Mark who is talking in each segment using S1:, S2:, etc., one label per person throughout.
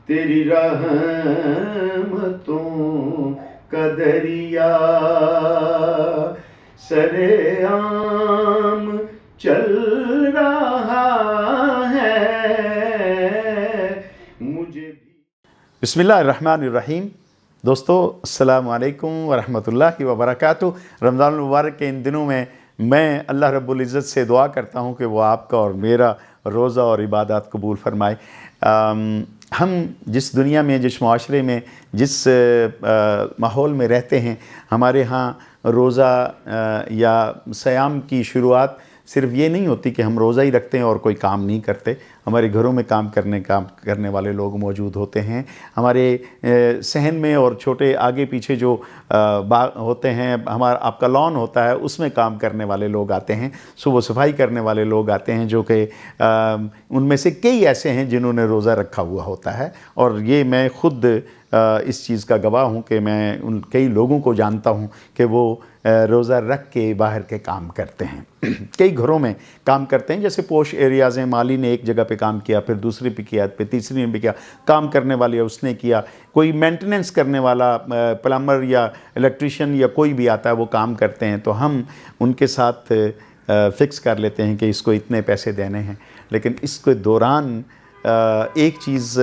S1: تیری رحمتوں کا دریا سرے عام چل رہا ہے مجھے بھی۔
S2: بسم اللہ الرحمن الرحیم۔ دوستو السلام علیکم ورحمۃ اللہ وبرکاتہ۔ رمضان المبارک کے ان دنوں میں اللہ رب العزت سے دعا کرتا ہوں کہ وہ آپ کا اور میرا روزہ اور عبادات قبول فرمائے۔ ہم جس دنیا میں، جس معاشرے میں، جس ماحول میں رہتے ہیں، ہمارے ہاں روزہ یا صیام کی شروعات صرف یہ نہیں ہوتی کہ ہم روزہ ہی رکھتے ہیں اور کوئی کام نہیں کرتے۔ ہمارے گھروں میں کام کرنے والے لوگ موجود ہوتے ہیں، ہمارے صحن میں اور چھوٹے آگے پیچھے جو باغ ہوتے ہیں، آپ کا لان ہوتا ہے، اس میں کام کرنے والے لوگ آتے ہیں، صبح صفائی کرنے والے لوگ آتے ہیں، جو کہ ان میں سے کئی ایسے ہیں جنہوں نے روزہ رکھا ہوا ہوتا ہے۔ اور یہ میں خود اس چیز کا گواہ ہوں کہ میں ان کئی لوگوں کو جانتا ہوں کہ وہ روزہ رکھ کے باہر کے کام کرتے ہیں، کئی گھروں میں کام کرتے ہیں، جیسے پوش ایریاز ہیں، مالی نے ایک جگہ پہ کام کیا، پھر دوسری پہ کیا، پھر تیسری نے بھی کیا، کام کرنے والے اس نے کیا، کوئی مینٹیننس کرنے والا پلمبر یا الیکٹریشین یا کوئی بھی آتا ہے وہ کام کرتے ہیں، تو ہم ان کے ساتھ فکس کر لیتے ہیں کہ اس کو اتنے پیسے دینے ہیں۔ لیکن اس کے دوران ایک چیز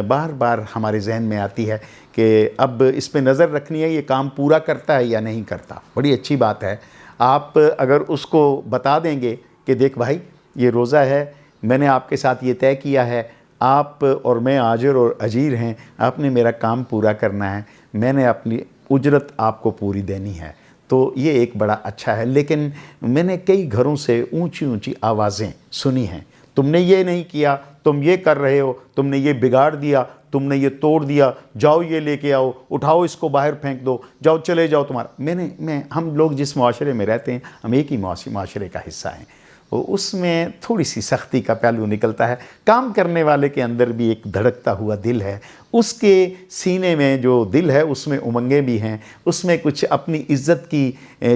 S2: بار بار ہمارے ذہن میں آتی ہے کہ اب اس پہ نظر رکھنی ہے، یہ کام پورا کرتا ہے یا نہیں کرتا۔ بڑی اچھی بات ہے، آپ اگر اس کو بتا دیں گے کہ دیکھ بھائی یہ روزہ ہے، میں نے آپ کے ساتھ یہ طے کیا ہے، آپ اور میں آجر اور اجیر ہیں، آپ نے میرا کام پورا کرنا ہے، میں نے اپنی اجرت آپ کو پوری دینی ہے، تو یہ ایک بڑا اچھا ہے۔ لیکن میں نے کئی گھروں سے اونچی اونچی آوازیں سنی ہیں، تم نے یہ نہیں کیا، تم یہ کر رہے ہو، تم نے یہ بگاڑ دیا، تم نے یہ توڑ دیا، جاؤ یہ لے کے آؤ، اٹھاؤ اس کو باہر پھینک دو، جاؤ چلے جاؤ تمہارا۔ ہم لوگ جس معاشرے میں رہتے ہیں، ہم ایک ہی معاشرے کا حصہ ہیں، اس میں تھوڑی سی سختی کا پہلو نکلتا ہے۔ کام کرنے والے کے اندر بھی ایک دھڑکتا ہوا دل ہے، اس کے سینے میں جو دل ہے اس میں امنگیں بھی ہیں، اس میں کچھ اپنی عزت کی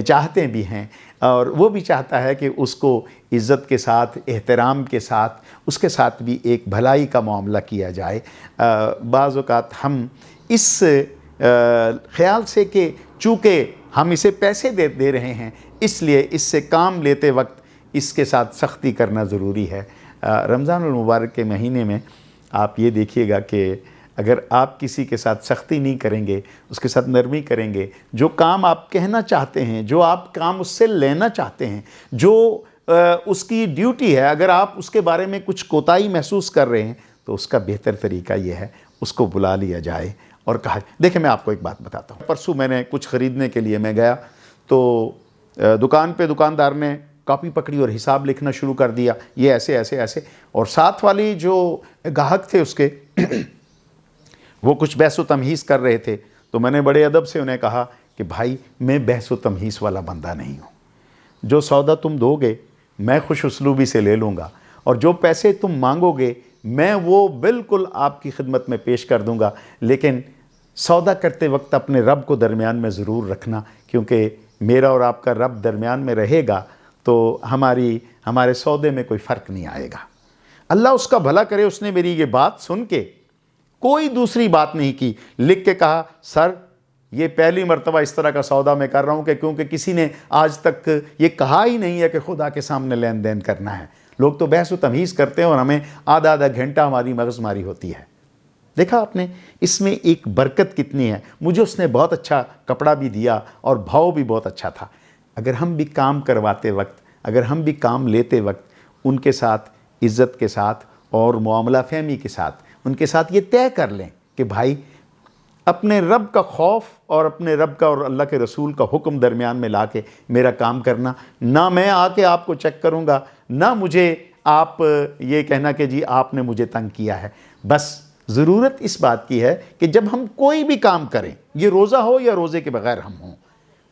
S2: چاہتیں بھی ہیں، اور وہ بھی چاہتا ہے کہ اس کو عزت کے ساتھ، احترام کے ساتھ، اس کے ساتھ بھی ایک بھلائی کا معاملہ کیا جائے۔ بعض اوقات ہم اس خیال سے کہ چونکہ ہم اسے پیسے دے رہے ہیں، اس لیے اس سے کام لیتے وقت اس کے ساتھ سختی کرنا ضروری ہے۔ رمضان المبارک کے مہینے میں آپ یہ دیکھیے گا کہ اگر آپ کسی کے ساتھ سختی نہیں کریں گے، اس کے ساتھ نرمی کریں گے، جو کام آپ کہنا چاہتے ہیں، جو آپ کام اس سے لینا چاہتے ہیں، جو اس کی ڈیوٹی ہے، اگر آپ اس کے بارے میں کچھ کوتاہی محسوس کر رہے ہیں تو اس کا بہتر طریقہ یہ ہے اس کو بلا لیا جائے اور کہا۔ دیکھیں میں آپ کو ایک بات بتاتا ہوں، پرسوں میں نے کچھ خریدنے کے لیے میں گیا تو دکان پہ دکاندار نے کاپی پکڑی اور حساب لکھنا شروع کر دیا، یہ ایسے ایسے ایسے، اور ساتھ والی جو گاہک تھے اس کے وہ کچھ بحث و تمہیز کر رہے تھے، تو میں نے بڑے ادب سے انہیں کہا کہ بھائی میں بحث و تمہیز والا بندہ نہیں ہوں، جو سودا تم دو گے میں خوش اسلوبی سے لے لوں گا، اور جو پیسے تم مانگو گے میں وہ بالکل آپ کی خدمت میں پیش کر دوں گا، لیکن سودا کرتے وقت اپنے رب کو درمیان میں ضرور رکھنا، کیونکہ میرا اور آپ کا رب درمیان میں رہے گا تو ہمارے سودے میں کوئی فرق نہیں آئے گا۔ اللہ اس کا بھلا کرے، اس نے میری یہ بات سن کے کوئی دوسری بات نہیں کی، لکھ کے کہا سر یہ پہلی مرتبہ اس طرح کا سودا میں کر رہا ہوں کہ کیونکہ کسی نے آج تک یہ کہا ہی نہیں ہے کہ خدا کے سامنے لین دین کرنا ہے، لوگ تو بحث و تمہیز کرتے ہیں اور ہمیں آدھا گھنٹہ ہماری مغز ماری ہوتی ہے۔ دیکھا آپ نے اس میں ایک برکت کتنی ہے۔ مجھے اس نے بہت اچھا کپڑا بھی دیا اور بھاؤ بھی بہت اچھا تھا۔ اگر ہم بھی کام کرواتے وقت، اگر ہم بھی کام لیتے وقت ان کے ساتھ عزت کے ساتھ اور معاملہ فہمی کے ساتھ ان کے ساتھ یہ طے کر لیں کہ بھائی اپنے رب کا خوف اور اپنے رب کا اور اللہ کے رسول کا حکم درمیان میں لا کے میرا کام کرنا، نہ میں آ کے آپ کو چیک کروں گا، نہ مجھے آپ یہ کہنا کہ جی آپ نے مجھے تنگ کیا ہے۔ بس ضرورت اس بات کی ہے کہ جب ہم کوئی بھی کام کریں، یہ روزہ ہو یا روزے کے بغیر ہم ہوں،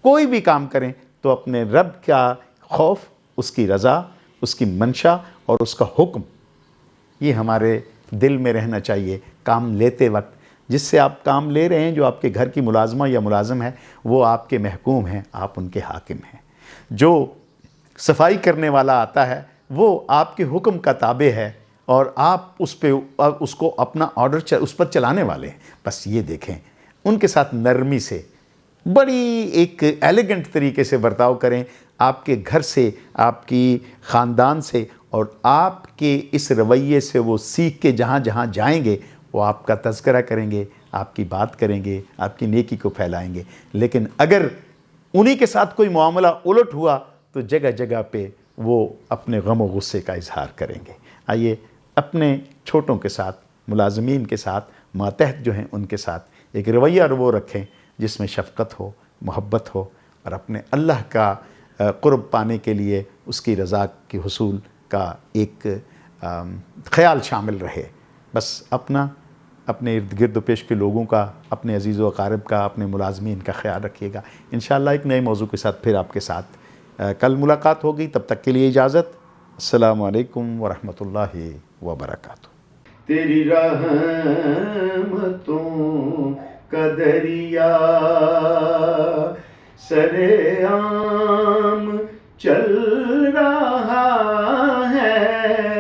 S2: کوئی بھی کام کریں تو اپنے رب کا خوف، اس کی رضا، اس کی منشا اور اس کا حکم، یہ ہمارے دل میں رہنا چاہیے کام لیتے وقت۔ جس سے آپ کام لے رہے ہیں، جو آپ کے گھر کی ملازمہ یا ملازم ہے، وہ آپ کے محکوم ہیں، آپ ان کے حاکم ہیں۔ جو صفائی کرنے والا آتا ہے وہ آپ کے حکم کا تابع ہے، اور آپ اس کو اپنا آرڈر اس پر چلانے والے ہیں. بس یہ دیکھیں ان کے ساتھ نرمی سے بڑی ایک ایلیگنٹ طریقے سے برتاؤ کریں. آپ کے گھر سے، آپ کی خاندان سے اور آپ کے اس رویے سے وہ سیکھ کے جہاں جہاں جائیں گے وہ آپ کا تذکرہ کریں گے، آپ کی بات کریں گے، آپ کی نیکی کو پھیلائیں گے. لیکن اگر انہی کے ساتھ کوئی معاملہ الٹ ہوا تو جگہ جگہ پہ وہ اپنے غم و غصے کا اظہار کریں گے. آئیے اپنے چھوٹوں کے ساتھ، ملازمین کے ساتھ، ماتحت جو ہیں ان کے ساتھ ایک رویہ وہ رکھیں جس میں شفقت ہو، محبت ہو اور اپنے اللہ کا قرب پانے کے لیے اس کی رضا کی حصول کا ایک خیال شامل رہے. بس اپنے ارد گرد و پیش کے لوگوں کا، اپنے عزیز و اقارب کا، اپنے ملازمین کا خیال رکھیے گا. انشاءاللہ ایک نئے موضوع کے ساتھ پھر آپ کے ساتھ کل ملاقات ہوگی. تب تک کے لیے اجازت. السلام علیکم ورحمۃ اللہ وبرکاتہ.
S1: تیری رحمتوں کا دریا سرے عام چل رہا ہے.